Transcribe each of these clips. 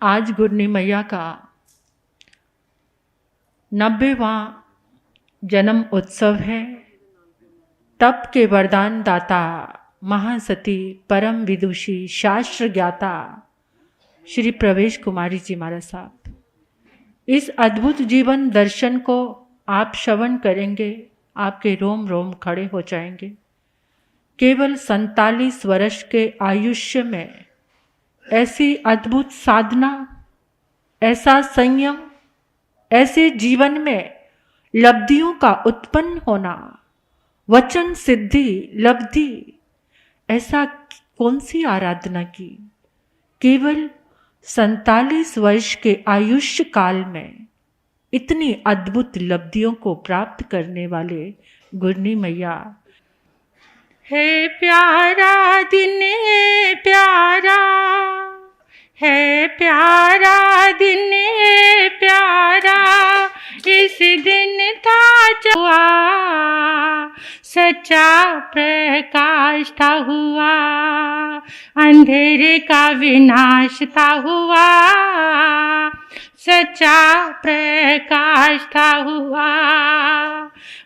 आज गुरनी मैया का 90वां जन्म उत्सव है। तप के वरदान दाता महासती परम विदुषी शास्त्र ज्ञाता श्री प्रवेश कुमारी जी महाराज साहब, इस अद्भुत जीवन दर्शन को आप श्रवण करेंगे, आपके रोम रोम खड़े हो जाएंगे। केवल 47 वर्ष के आयुष्य में ऐसी अद्भुत साधना, ऐसा संयम, ऐसे जीवन में लब्धियों का उत्पन्न होना, वचन सिद्धि लब्धि, ऐसा कौन सी आराधना की। केवल 47 वर्ष के आयुष्य काल में इतनी अद्भुत लब्धियों को प्राप्त करने वाले गुरनी मैया। है प्यारा दिन प्यारा, है प्यारा दिन प्यारा, इस दिन था हुआ सच्चा प्रकाश था हुआ, अंधेरे का विनाश था हुआ, सच्चा प्रकाश था हुआ।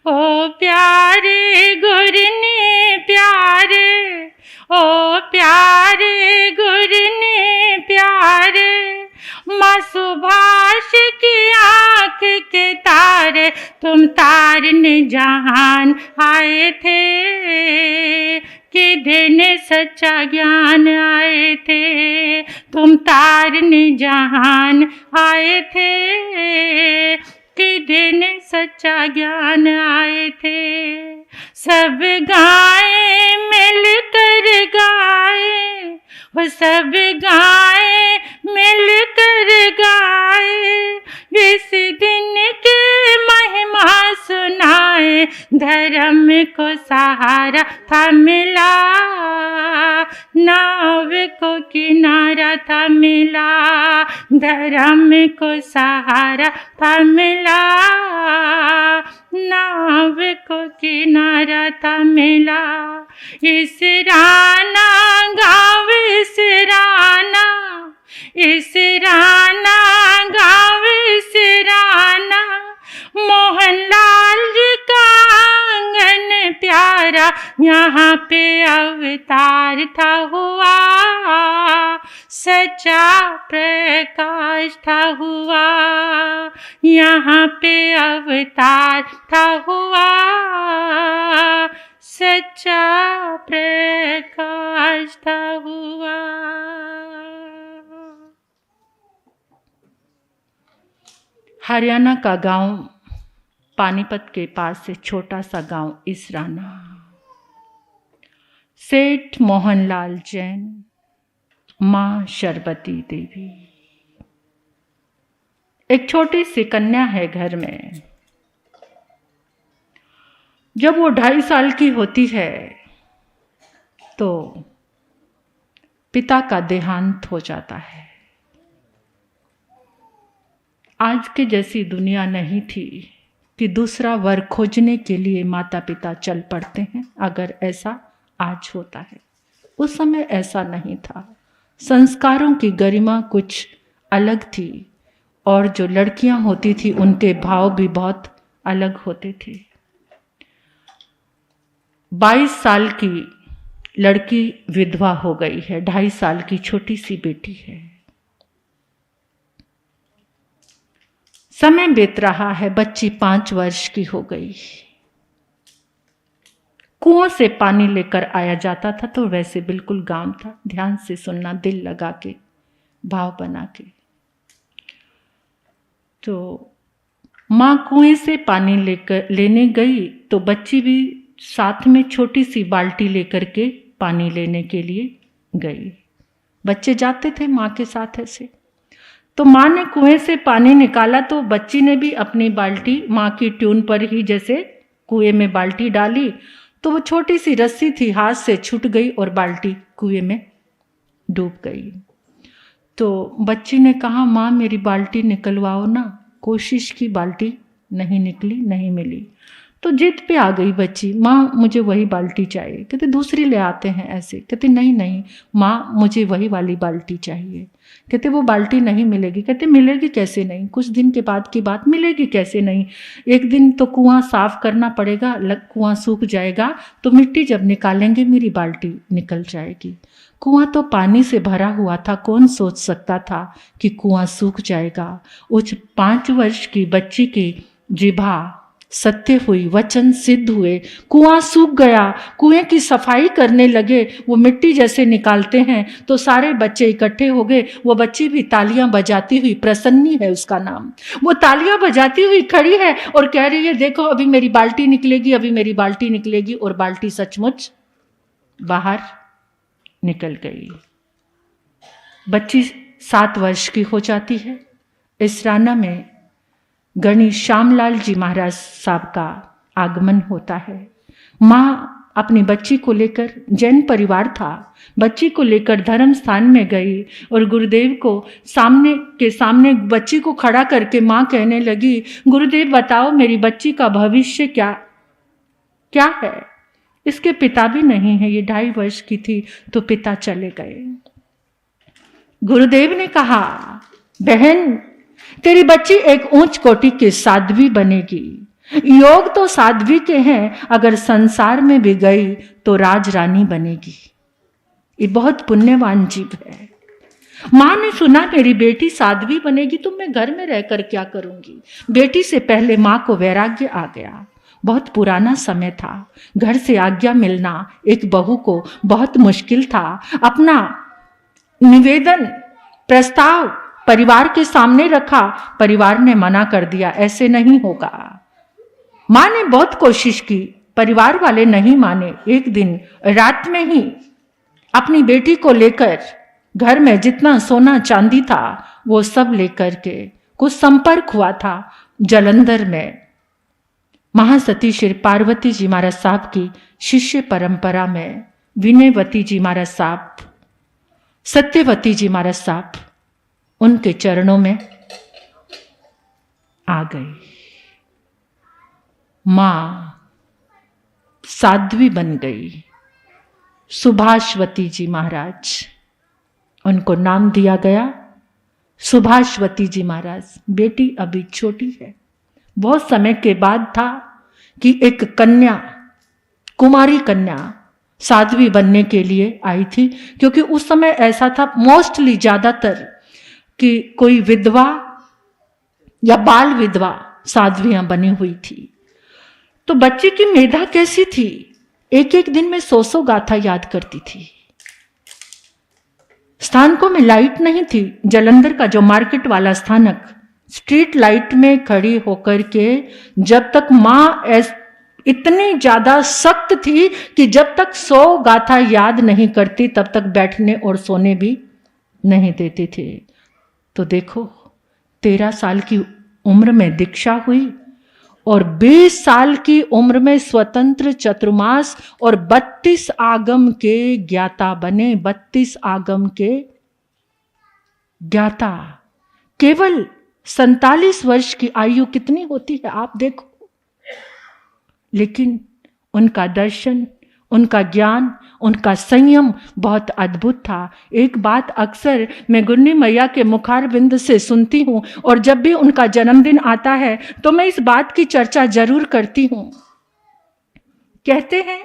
ओ प्यारे गुरनी प्यारे, ओ प्यारे गुरनी प्यारे, माँ सुभाष की आँख के तारे, तुम तारने जहान आए थे, कि देने सच्चा ज्ञान आए थे। तुम तारने जहान आए थे, कि देने सच्चा ज्ञान आए थे। सब गाएं मिलकर गाएं, वो सब गाएं मिलकर गाएं, इस दिन की महिमा सुनाए। धर्म को सहारा था मिला, नाव को किनारा था मिला, धर्म को सहारा था मिला, नाव को किनारा था मिला। इस राना गाँव, इस राना, इस राना गाँव, इस राना, मोहनलाल जी का आंगन प्यारा, यहाँ पे अवतार था हुआ, सच्चा प्रकाश था हुआ, यहाँ पे अवतार था हुआ, सच्चा प्रकाश था हुआ। हरियाणा का गांव पानीपत के पास से छोटा सा गांव इसराना, सेठ मोहनलाल जैन, माँ शरबती देवी, एक छोटी सी कन्या है घर में। जब वो 2.5 साल की होती है तो पिता का देहांत हो जाता है। आज के जैसी दुनिया नहीं थी कि दूसरा वर खोजने के लिए माता पिता चल पड़ते हैं, अगर ऐसा आज होता है। उस समय ऐसा नहीं था। संस्कारों की गरिमा कुछ अलग थी और जो लड़कियां होती थी उनके भाव भी बहुत अलग होते थे। 22 साल की लड़की विधवा हो गई है, 2.5 साल की छोटी सी बेटी है। समय बीत रहा है, बच्ची 5 वर्ष की हो गई। कुओं से पानी लेकर आया जाता था तो वैसे बिल्कुल गांव था। ध्यान से सुनना, दिल लगा के, भाव बना के। तो माँ कुएं से पानी लेने गई तो बच्ची भी साथ में छोटी सी बाल्टी लेकर के पानी लेने के लिए गई। बच्चे जाते थे माँ के साथ ऐसे। तो माँ ने कुएं से पानी निकाला तो बच्ची ने भी अपनी बाल्टी माँ की ट्यून पर ही जैसे कुएं में बाल्टी डाली, तो वो छोटी सी रस्सी थी, हाथ से छूट गई और बाल्टी कुएं में डूब गई। तो बच्ची ने कहा, माँ मेरी बाल्टी निकलवाओ ना। कोशिश की, बाल्टी नहीं निकली, नहीं मिली। तो जिद पे आ गई बच्ची, माँ मुझे वही बाल्टी चाहिए। कहते दूसरी ले आते हैं ऐसे। कहते नहीं नहीं माँ मुझे वही वाली बाल्टी चाहिए। कहते वो बाल्टी नहीं मिलेगी। कहते मिलेगी कैसे नहीं, कुछ दिन के बाद की बात, मिलेगी कैसे नहीं, एक दिन तो कुआं साफ करना पड़ेगा, कुआं सूख जाएगा तो मिट्टी जब निकालेंगे मेरी बाल्टी निकल जाएगी। कुआं तो पानी से भरा हुआ था, कौन सोच सकता था कि कुआं सूख जाएगा। उस 5 वर्ष की बच्ची की जिभा सत्य हुई, वचन सिद्ध हुए, कुआं सूख गया। कुएं की सफाई करने लगे, वो मिट्टी जैसे निकालते हैं तो सारे बच्चे इकट्ठे हो गए। वो बच्ची भी तालियां बजाती हुई, प्रसन्नी है उसका नाम, वो तालियां बजाती हुई खड़ी है और कह रही है देखो अभी मेरी बाल्टी निकलेगी, अभी मेरी बाल्टी निकलेगी। और बाल्टी सचमुच बाहर निकल गई। बच्ची 7 वर्ष की हो जाती है। इसराना में गणी श्यामलाल जी महाराज साहब का आगमन होता है। माँ अपनी बच्ची को लेकर, जैन परिवार था, बच्ची को लेकर धर्म स्थान में गई और गुरुदेव को सामने बच्ची को खड़ा करके माँ कहने लगी, गुरुदेव बताओ मेरी बच्ची का भविष्य क्या क्या है। इसके पिता भी नहीं है, ये 2.5 वर्ष की थी तो पिता चले गए। गुरुदेव ने कहा बहन तेरी बच्ची एक उच्च कोटि की साध्वी बनेगी। योग तो साध्वी के हैं, अगर संसार में भी गई तो राजरानी बनेगी। ये बहुत पुण्यवान जीव है। माँ ने सुना मेरी बेटी साध्वी बनेगी तो मैं घर में रहकर क्या करूंगी। बेटी से पहले माँ को वैराग्य आ गया। बहुत पुराना समय था, घर से आज्ञा मिलना एक बहू को बहुत मुश्किल था। अपना निवेदन प्रस्ताव परिवार के सामने रखा, परिवार ने मना कर दिया, ऐसे नहीं होगा। माँ ने बहुत कोशिश की, परिवार वाले नहीं माने। एक दिन रात में ही अपनी बेटी को लेकर घर में जितना सोना चांदी था वो सब लेकर के, कुछ संपर्क हुआ था जालंधर में महासती श्री पार्वती जी महाराज साहब की शिष्य परंपरा में विनयवती जी महाराज साहब, सत्यवती जी महाराज साहब उनके चरणों में आ गई। मां साध्वी बन गई। सुभाषवती जी महाराज, उनको नाम दिया गया सुभाषवती जी महाराज। बेटी अभी छोटी है। बहुत समय के बाद था कि एक कन्या, कुमारी कन्या साध्वी बनने के लिए आई थी, क्योंकि उस समय ऐसा था मोस्टली ज्यादातर कि कोई विधवा या बाल विधवा साध्वियां बनी हुई थी। तो बच्ची की मेधा कैसी थी, एक एक दिन में 100 गाथा याद करती थी। स्थानकों में लाइट नहीं थी। जालंधर का जो मार्केट वाला स्थानक, स्ट्रीट लाइट में खड़ी होकर के जब तक मां इतनी ज्यादा सख्त थी कि जब तक 100 गाथा याद नहीं करती तब तक बैठने और सोने भी नहीं देते थे। तो देखो 13 साल की उम्र में दीक्षा हुई और 20 साल की उम्र में स्वतंत्र चतुर्मास और 32 आगम के ज्ञाता बने। 32 आगम के ज्ञाता। केवल 47 वर्ष की आयु कितनी होती है आप देखो। लेकिन उनका दर्शन, उनका ज्ञान, उनका संयम बहुत अद्भुत था। एक बात अक्सर मैं गुरनी मैया के मुखारबिंद से सुनती हूँ और जब भी उनका जन्मदिन आता है तो मैं इस बात की चर्चा जरूर करती हूँ। कहते हैं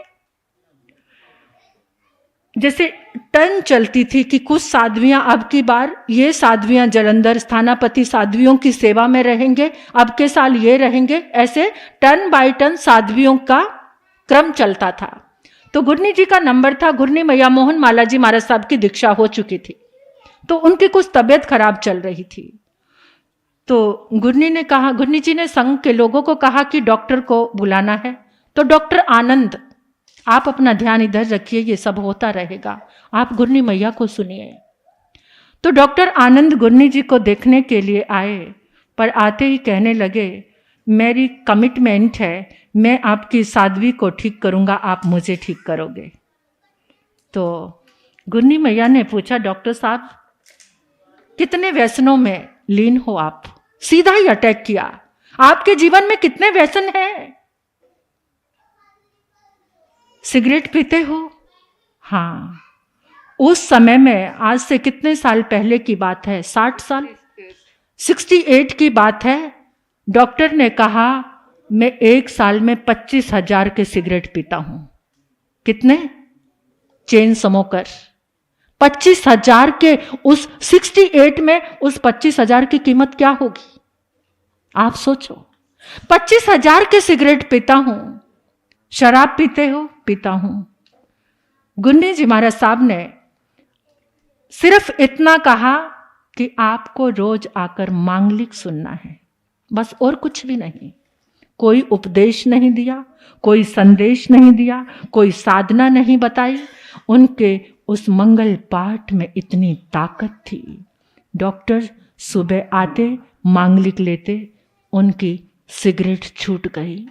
जैसे टर्न चलती थी कि कुछ साध्वियां, अब की बार ये साध्वियां जालंधर स्थानापति साध्वियों की सेवा में रहेंगे, अब के साल ये रहेंगे, ऐसे टर्न बाय टर्न साध्वियों का क्रम चलता था। तो गुरनी जी का नंबर था। गुरनी मैया मोहन माला जी महाराज साहब की दीक्षा हो चुकी थी, तो उनकी कुछ तबीयत खराब चल रही थी। तो गुरनी जी ने संघ के लोगों को कहा कि डॉक्टर को बुलाना है। तो डॉक्टर आनंद, आप अपना ध्यान इधर रखिए, ये सब होता रहेगा, आप गुरनी मैया को सुनिए। तो डॉक्टर आनंद गुरनी जी को देखने के लिए आए, पर आते ही कहने लगे मेरी कमिटमेंट है, मैं आपकी साध्वी को ठीक करूंगा, आप मुझे ठीक करोगे। तो गुरनी मैया ने पूछा डॉक्टर साहब कितने व्यसनों में लीन हो आप? सीधा ही अटैक किया, आपके जीवन में कितने व्यसन हैं? सिगरेट पीते हो? हाँ। उस समय में, आज से कितने साल पहले की बात है, 60 साल, 68 की बात है, डॉक्टर ने कहा मैं एक साल में 25,000 के सिगरेट पीता हूं। कितने? चेन स्मोकर 25,000 के। उस 68 में उस 25,000 की कीमत क्या होगी आप सोचो। 25,000 के सिगरेट पीता हूं। शराब पीते हो? पीता हूं। गुन्नी जी महाराज साहब ने सिर्फ इतना कहा कि आपको रोज आकर मांगलिक सुनना है, बस, और कुछ भी नहीं। कोई उपदेश नहीं दिया, कोई संदेश नहीं दिया, कोई साधना नहीं बताई। उनके उस मंगल पाठ में इतनी ताकत थी। डॉक्टर सुबह आते, मांगलिक लेते, उनकी सिगरेट छूट गई,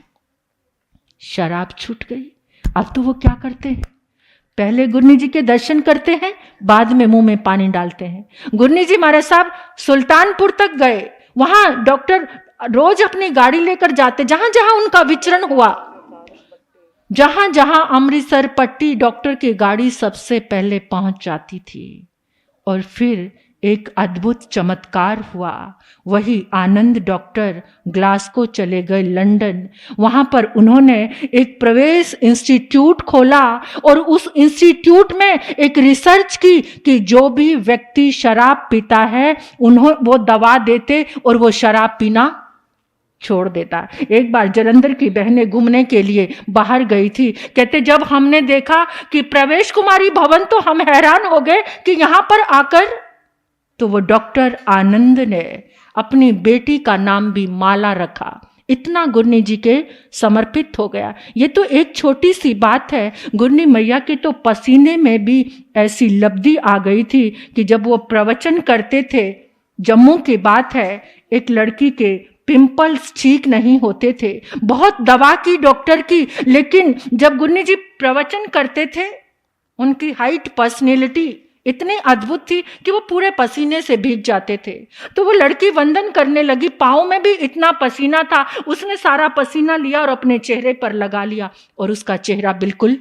शराब छूट गई। अब तो वो क्या करते हैं, पहले गुरनी जी के दर्शन करते हैं, बाद में मुंह में पानी डालते हैं। गुरनी जी महाराज साहब सुल्तानपुर तक गए, वहां डॉक्टर रोज अपनी गाड़ी लेकर जाते, जहां जहां उनका विचरण हुआ, जहां जहां अमृतसर पट्टी, डॉक्टर की गाड़ी सबसे पहले पहुंच जाती थी। और फिर एक अद्भुत चमत्कार हुआ। वही आनंद डॉक्टर ग्लासगो चले गए, लंदन। वहां पर उन्होंने एक प्रवेश इंस्टीट्यूट खोला और उस इंस्टीट्यूट में एक रिसर्च की कि जो भी व्यक्ति शराब पीता है वो दवा देते और वो शराब पीना छोड़ देता। एक बार जलंधर की बहनें घूमने के लिए बाहर गई थी, कहते जब हमने देखा कि प्रवेश कुमारी भवन, तो हम हैरान हो गए कि यहां पर आकर, तो वो डॉक्टर आनंद ने अपनी बेटी का नाम भी माला रखा। इतना गुरनी जी के समर्पित हो गया। ये तो एक छोटी सी बात है। गुरनी मैया के तो पसीने में भी ऐसी लब्धि आ गई थी कि जब वो प्रवचन करते थे, जम्मू की बात है, एक लड़की के पिंपल्स ठीक नहीं होते थे, बहुत दवा की डॉक्टर की, लेकिन जब गुरनी जी प्रवचन करते थे, उनकी हाइट, पर्सनैलिटी इतनी अद्भुत थी कि वो पूरे पसीने से भीग जाते थे। तो वो लड़की वंदन करने लगी, पाँव में भी इतना पसीना था, उसने सारा पसीना लिया और अपने चेहरे पर लगा लिया, और उसका चेहरा बिल्कुल,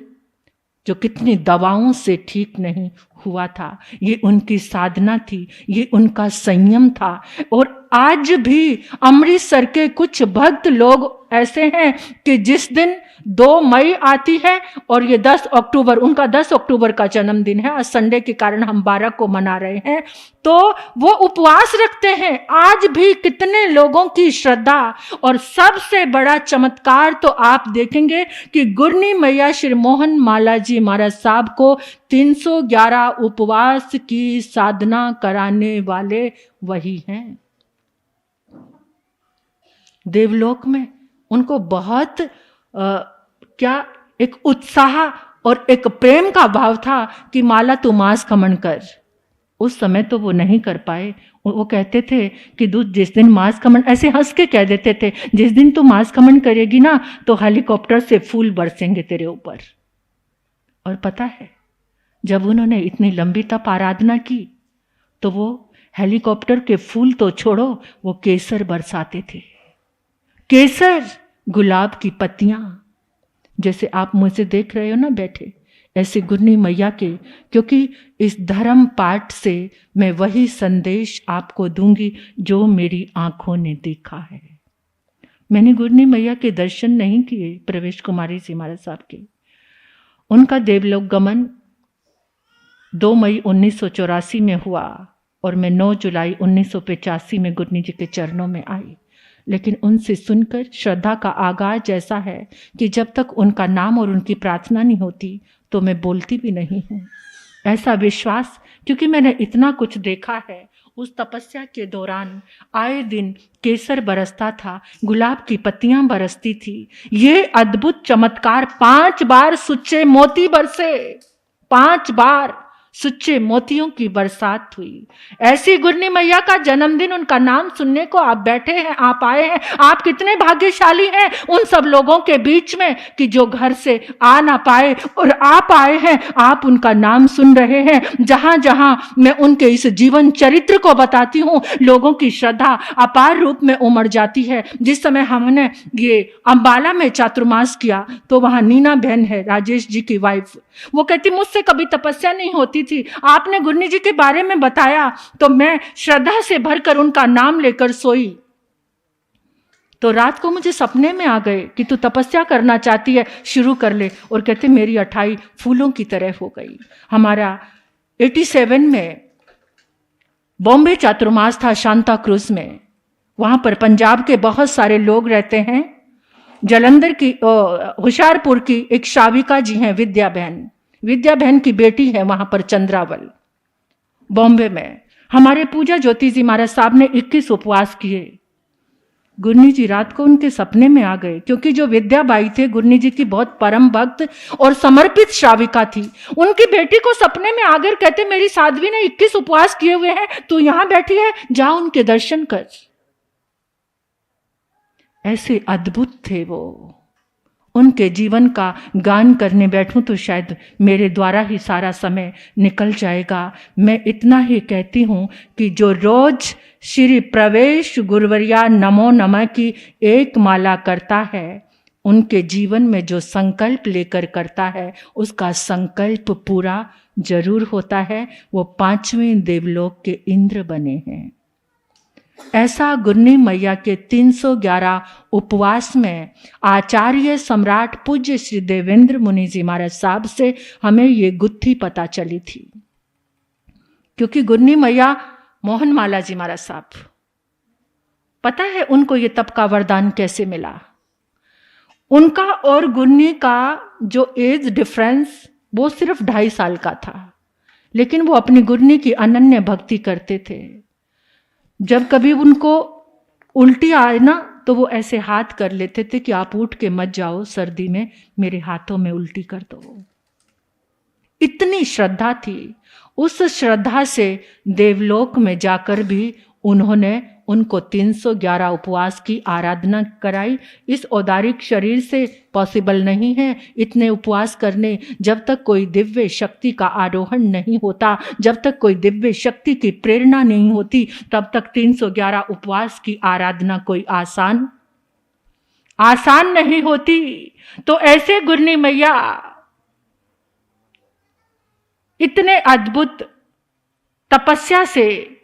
जो कितनी दवाओं से ठीक नहीं हुआ था। ये उनकी साधना थी, ये उनका संयम था। और आज भी अमृतसर के कुछ भक्त लोग ऐसे हैं कि जिस दिन 2 मई आती है और ये 10 अक्टूबर, उनका 10 अक्टूबर का जन्मदिन है, आज संडे के कारण हम 12 को मना रहे हैं, तो वो उपवास रखते हैं। आज भी कितने लोगों की श्रद्धा। और सबसे बड़ा चमत्कार तो आप देखेंगे कि गुरनी मैया श्री मोहन माला जी महाराज साहब को 311 उपवास की साधना कराने वाले वही हैं। देवलोक में उनको बहुत क्या एक उत्साह और एक प्रेम का भाव था कि माला तू मांस खमन कर। उस समय तो वो नहीं कर पाए। वो कहते थे कि दूध जिस दिन मांस खमन, ऐसे हंस के कह देते थे, जिस दिन तू मांस खमन करेगी ना तो हेलीकॉप्टर से फूल बरसेंगे तेरे ऊपर। और पता है, जब उन्होंने इतनी लंबी तप आराधना की तो वो हेलीकॉप्टर के फूल तो छोड़ो, वो केसर बरसाते थे। केसर, गुलाब की पत्तियां, जैसे आप मुझसे देख रहे हो ना बैठे, ऐसे गुरनी मैया के, क्योंकि इस धर्म पाठ से मैं वही संदेश आपको दूंगी जो मेरी आंखों ने देखा है। मैंने गुरनी मैया के दर्शन नहीं किए, प्रवेश कुमारी जी महाराज साहब के। उनका देवलोक गमन 2 मई 1984 में हुआ और मैं 9 जुलाई 1985 में गुरनी जी के चरणों में आई। लेकिन उनसे सुनकर श्रद्धा का आगाज जैसा है कि जब तक उनका नाम और उनकी प्रार्थना नहीं होती तो मैं बोलती भी नहीं हूँ। ऐसा विश्वास, क्योंकि मैंने इतना कुछ देखा है। उस तपस्या के दौरान आए दिन केसर बरसता था, गुलाब की पत्तियां बरसती थी। ये अद्भुत चमत्कार, 5 बार सुच्चे मोती बरसे, 5 बार। सुच्चे मोतियों की बरसात हुई। ऐसी गुरनी मैया का जन्मदिन, उनका नाम सुनने को आप बैठे हैं, आप आए हैं। आप कितने भाग्यशाली हैं उन सब लोगों के बीच में कि जो घर से आ ना पाए और आप आए हैं, आप उनका नाम सुन रहे हैं। जहां जहां मैं उनके इस जीवन चरित्र को बताती हूं, लोगों की श्रद्धा अपार रूप में उमड़ जाती है। जिस समय हमने ये अंबाला में चातुर्मास किया तो वहां नीना बहन है, राजेश जी की वाइफ, वो कहती मुझसे कभी तपस्या नहीं होती थी, आपने गुरनी जी के बारे में बताया तो मैं श्रद्धा से भरकर उनका नाम लेकर सोई। तो रात को मुझे सपने में आ गए कि तू तपस्या करना चाहती है, शुरू कर ले। और कहते मेरी अठाई फूलों की तरह हो गई। हमारा 87 में बॉम्बे चातुर्मास था शांता क्रूज में। वहां पर पंजाब के बहुत सारे लोग रहते हैं। जलंधर की होशियारपुर की एक शाविका जी हैं, विद्या बहन की बेटी है वहां पर चंद्रावल। बॉम्बे में हमारे पूजा ज्योति जी महाराज साहब ने 21 उपवास किए। गुरनी जी रात को उनके सपने में आ गए, क्योंकि जो विद्याबाई थे गुरनी जी की बहुत परम भक्त और समर्पित श्राविका थी। उनकी बेटी को सपने में आकर कहते मेरी साध्वी ने 21 उपवास किए हुए हैं, तू यहां बैठी है, जा उनके दर्शन कर। ऐसे अद्भुत थे वो। उनके जीवन का गान करने बैठूं तो शायद मेरे द्वारा ही सारा समय निकल जाएगा। मैं इतना ही कहती हूं कि जो रोज श्री प्रवेश गुरुवर्या नमो नमः की एक माला करता है, उनके जीवन में जो संकल्प लेकर करता है उसका संकल्प पूरा जरूर होता है। वो 5वें देवलोक के इंद्र बने हैं। ऐसा गुरनी मैया के 311 उपवास में आचार्य सम्राट पूज्य श्री देवेंद्र मुनि जी महाराज साहब से हमें ये गुत्थी पता चली थी। क्योंकि गुरनी मैया मोहनमाला जी महाराज साहब, पता है उनको ये तप का वरदान कैसे मिला? उनका और गुरनी का जो एज डिफरेंस वो सिर्फ 2.5 साल का था, लेकिन वो अपनी गुरनी की अनन्य भक्ति करते थे। जब कभी उनको उल्टी आए ना तो वो ऐसे हाथ कर लेते थे कि आप उठ के मत जाओ, सर्दी में मेरे हाथों में उल्टी कर दो। इतनी श्रद्धा थी। उस श्रद्धा से देवलोक में जाकर भी उन्होंने उनको 311 उपवास की आराधना कराई। इस औदारिक शरीर से पॉसिबल नहीं है इतने उपवास करने। जब तक कोई दिव्य शक्ति का आरोहण नहीं होता, जब तक कोई दिव्य शक्ति की प्रेरणा नहीं होती, तब तक 311 उपवास की आराधना कोई आसान नहीं होती। तो ऐसे गुरनी मैया इतने अद्भुत तपस्या से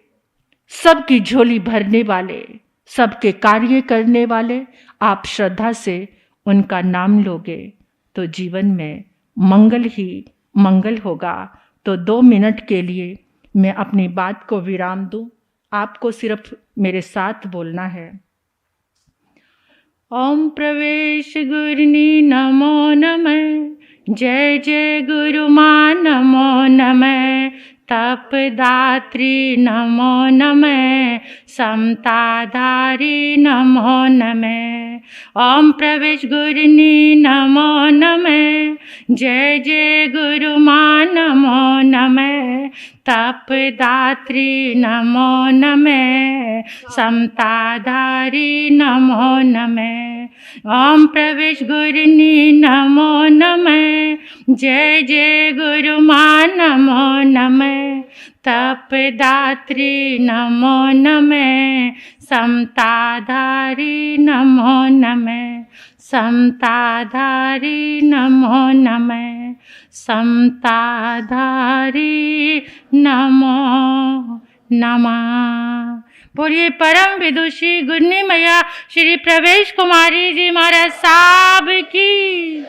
सबकी झोली भरने वाले, सबके कार्य करने वाले, आप श्रद्धा से उनका नाम लोगे तो जीवन में मंगल ही मंगल होगा। तो 2 मिनट के लिए मैं अपनी बात को विराम दूं। आपको सिर्फ मेरे साथ बोलना है। ओम प्रवेश गुरनी नमो नमः, जय जय गुरु मां नमो नमः, तपदात्री नमो नमः, समताधारी नमो नमः। ओम प्रवेश गुरनी नमो नमः, जय जय गुरु मां नमो नमः, तपदात्री नमो नमः, समताधारी नमो नमः। ओम प्रवेश गुरनी नमो नमः, जय जय गुरु मां नमो नमः, तपदात्री नमो नमः, समताधारी नमो नमः, समताधारी नमो नमः, समताधारी नमो नमः। बोलिए परम विदुषी गुरनी मैया श्री प्रवेश कुमारी जी महाराज साहब की।